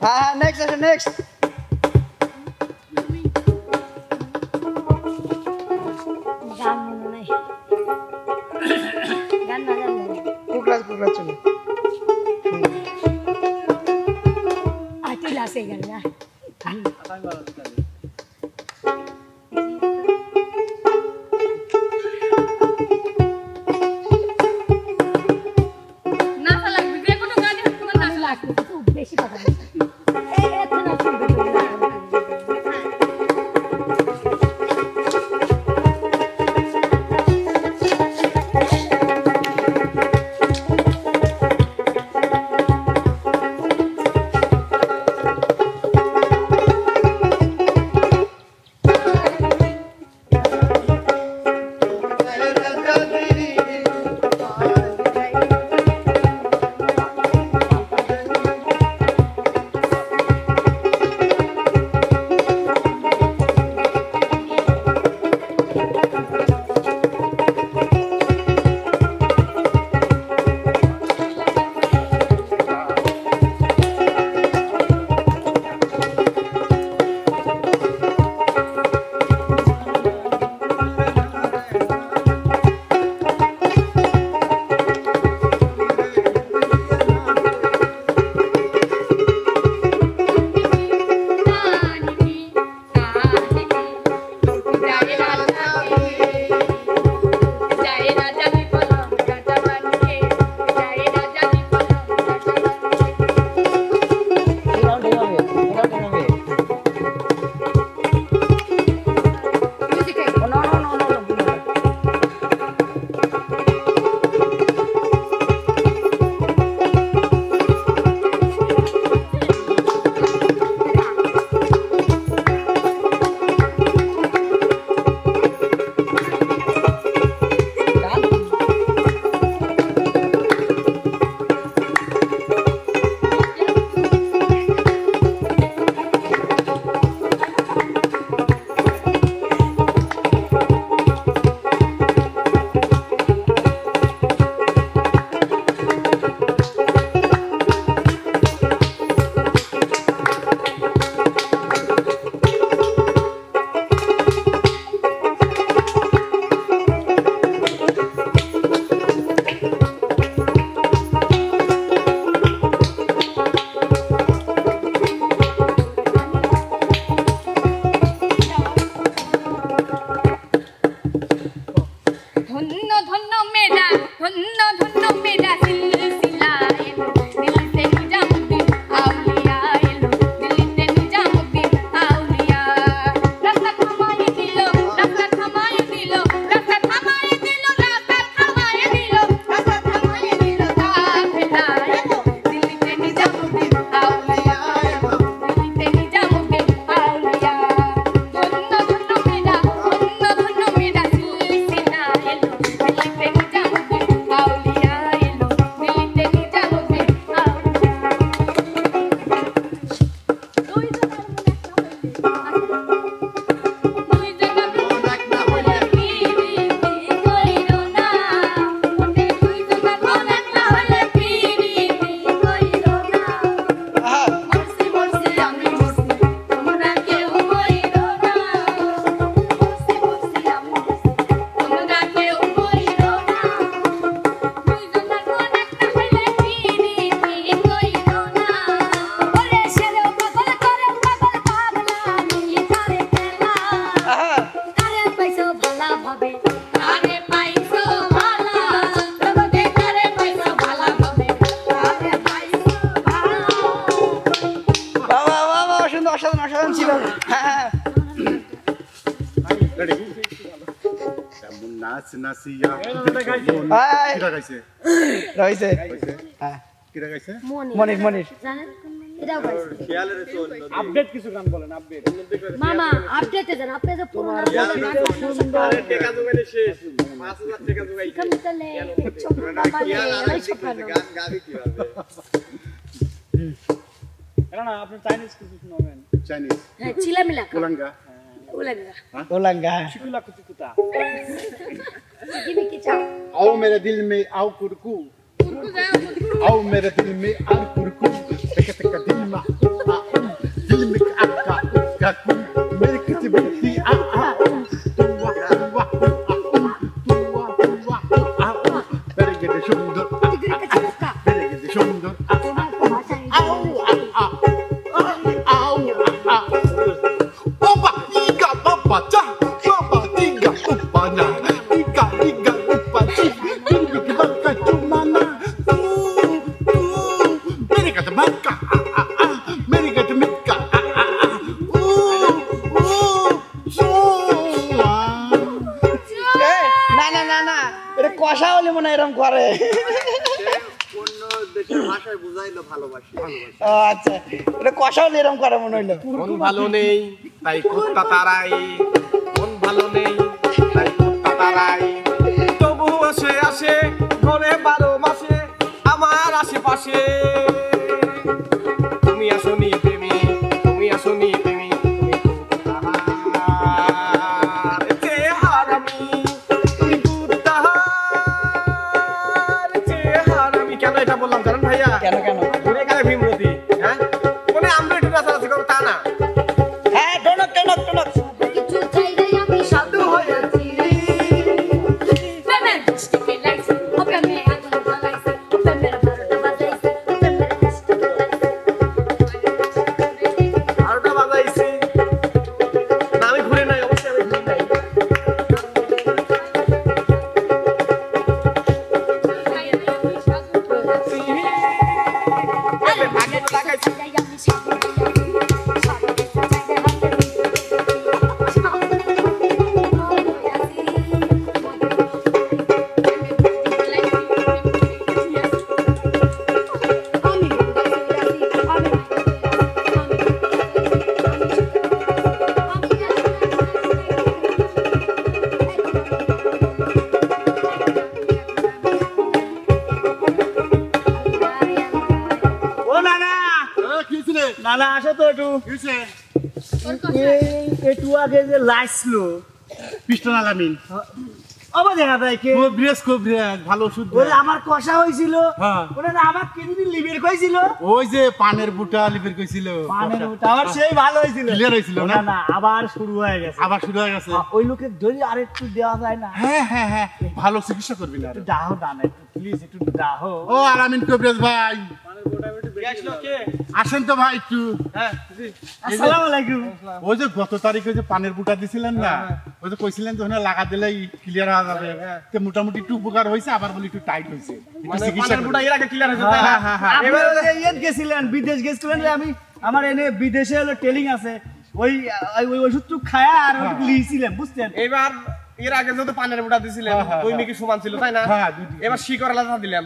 হ্যাঁ নেক্সট আসো নেক্সট গান মনে নাই গান না জানলে কুকরাজ চলো আটি লাসে গান না বেশি কথা অসাধারণ ছিল। হ্যাঁ মনির মনির আপডেট কিছু গান বলেন আপডেট মামা আপডেটে যান আপনি যে পুরনো টাকা জোগাইলে শেষ 5000 টাকা জোগাই কমতলে গান গাবি কিভাবে না আপনি চাইনিজ কিছু শোনাবেন চাইনিজ হ্যাঁ চিলামিলা কোলাঙ্গা कोलंगा चिकुला कुचुकुता किमी की चाव आओ मेरे दिल में आओ कुरकू आओ मेरे दिल में आओ कुरकू तक तक दिल में কষা হলে মনে এরকম করে অন্য দেশের ভাষায় বুঝাইলো ভালোবাসি আচ্ছা এটা কষা হলে এরকম করে মনে হইলো মন ভালো নেই তাই কুত্তা তারাই মন ভালো নেই তাই কুত্তা তারাই তবু আসে আসে ঘরে 12 মাসে আমার আশেপাশে তুমি আসনি তুমি তুমি আসনি তুমি কেন কেন ভীমরতি হ্যাঁ মানে আমরা একটু নাচানাচি করবো তা না হ্যাঁ টনক টনক টনক কিছু চাইলে আমি সাধু হয়েছি প্রেমের দৃষ্টিকে লাইছি ও প্রেমে আগুন জ্বালাইছি ও প্রেমের বারোটা বাজাইছি ও প্রেমের দৃষ্টিকে লাইছি বারোটা বাজাইছি না আমি ঘুরে নাই অবশ্যই আমি ঘুরে নাই নানা আসো তো একটু একটু আগে যে লাইসলো পিস্টন আলামিন আবার দেখা যায় কে ব্রেস কো ব্রেস ভালো ওষুধ ওই আমার কষা হয়েছিল হ্যাঁ। ওরা না আমার কেদিন লিভার কইছিল ওই যে পানের বুটা লিভার কইছিল পানের ওটা আবার সেই ভালো হয়েছিল ক্লিয়ার হয়েছিল না না না আবার শুরু হয়ে গেছে আবার শুরু হয়ে গেছে ওই লোকের যদি আরেকটু দেওয়া যায় না হ্যাঁ হ্যাঁ হ্যাঁ ভালো চিকিৎসা করবি না একটু ডাহো ডানা একটু প্লিজ একটু ডাহো ও আলামিন কবিরাজ ভাই আসেন তো ভাই একটু আসসালামু আলাইকুম ওই যে গত তারিখে যে পানের বুটা দিছিলেন না ওই যে কইছিলেন যে ওখানে লাগা দিলে ক্লিয়ার হয়ে যাবে তো মোটামুটি একটু উপকার হয়েছে আবার বলি একটু টাইট হয়েছে একটু চিকিৎসা বুটা এর আগে ক্লিয়ার হয়েছে হ্যাঁ হ্যাঁ হ্যাঁ এবারে যে ইয়েত গেছিলেন বিদেশ গেছিলেন যে আমি আমার এনে বিদেশে হলো টেলিং আছে ওই ওই ওষুধটুকু খায়া আর ওটুকু লিয়েছিলাম বুঝছেন এবার এর আগে যত পানের বুটা দিছিলেন দুই মিকি সমান ছিল তাই না হ্যাঁ, দুই। এবার শিকড় আলাদা দিলাম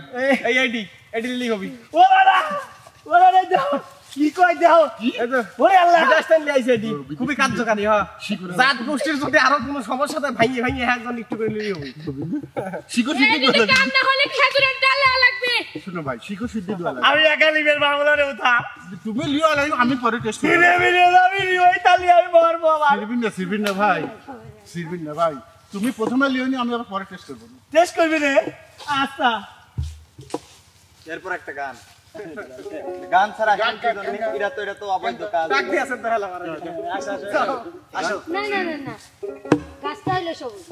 এই আইডি এডি লিলি হবি ও বাবা ওরে দাও কি কই দাও এই তো ওরে আল্লাহ বিদেশটাই লিয়াইছে এডি খুবই কার্যকারী হ্যাঁ জাত গোষ্ঠীর যদি আরো কোনো সমস্যা থাকে ভাইয়ে ভাইয়ে একজন একটু করে লিলি হবি শিকড় সিদ্ধি যদি দোয়া কাম না হলে খেজুরের ডাল লাগবে শুনো ভাই শিকড় সিদ্ধি দোয়া আমি একা লিবের মামলারে উঠা তুমি লিও আলাই আমি পরে টেস্ট করব মিলে মিলে আমি ওই তালি আমি মরবো আবার সিরবিন না ভাই সিরবিন না ভাই তুমি প্রথমে লিও নি আমি আবার পরে টেস্ট করব টেস্ট করবি রে আচ্ছা এরপর একটা গান গান ছাড়া এটা তো অবৈধ কাজ ডাক দিয়ে আছেন তাহলে আমার আসো না না না না কাজটা হলো সবুজ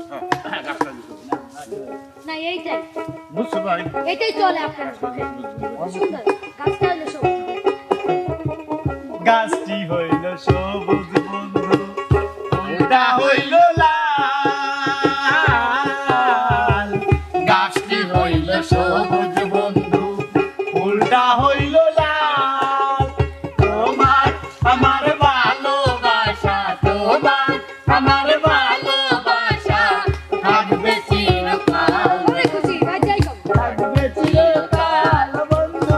না এইটাই বুঝছো ভাই এটাই চলে আপনার সুন্দর কাজটা হলো সবুজ গাছটি হইল সবুজ বন্ধু ওটা হইল লাল গাছটি হইল সবুজ বন্ধু ফুলটা হইল লাল তোমার আমার ভালোবাসা তোমার আমার ভালোবাসা থাকবে চিরকাল অনেক খুশি ভাই যাই কম থাকবে চিরকাল বন্ধু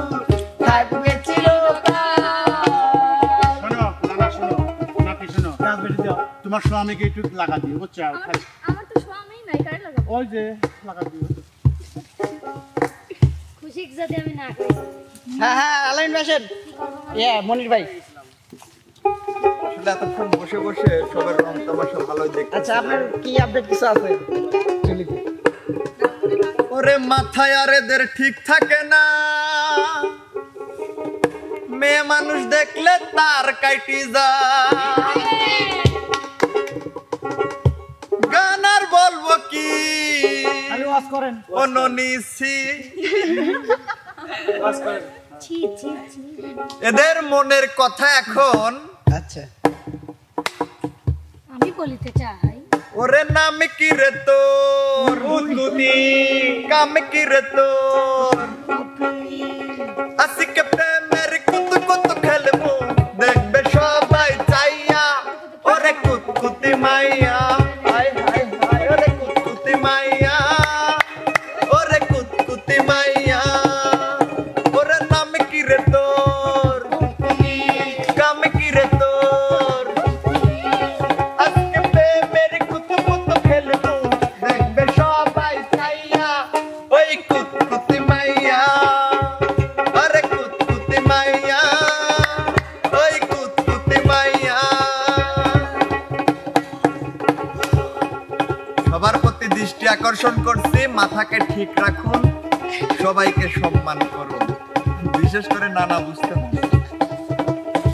থাকবে চিরকাল শোনো না শোনো নাকি শোনো গাছ বেটে দাও তোমার স্বামীকে একটু লাগা দিও বুঝছো আমার তো স্বামী নাই কারে লাগাবো ওই যে লাগা দিও খুশি যদি আমি না করি হ্যাঁ হ্যাঁ আলাইন বাসেন ইয়া মনির ভাই আসলে এতক্ষণ বসে বসে সবার রং তামাশা ভালোই দেখতে আচ্ছা আপনার কি আপডেট কিছু আছে ওরে মাথায় আর এদের ঠিক থাকে না মেয়ে মানুষ দেখলে তার কাইটি যায় গান আর বলবো কি খালি ওয়াজ করেন অননিসি ছি ছি ছি এদের মনের কথা এখন আচ্ছা আমি বলিতে চাই ওরে নাম কি রে তোর উদ্গুতি কাম কি রে তোর আসিকে প্রেমের কুত কুত খেলবো দেখবে সবাই চাইয়া ওরে কুতকুতি মাইয়া হায় হায় হায় ওরে কুতকুতি মাইয়া ওরে কুতকুতি মাইয়া ওরে নাম কি রে তোর কাম কি রে তোর আজকে প্রেমের কুত কুত খেলবো দেখবে সবাই চাইয়া ওই কুতকুতি মাইয়া আরে কুতকুতি মাইয়া ওই কুতকুতি মাইয়া সবার প্রতি দৃষ্টি আকর্ষণ করছি মাথাকে ঠিক রাখুন সবাইকে সম্মান করুন বিশেষ করে নানা বুঝতে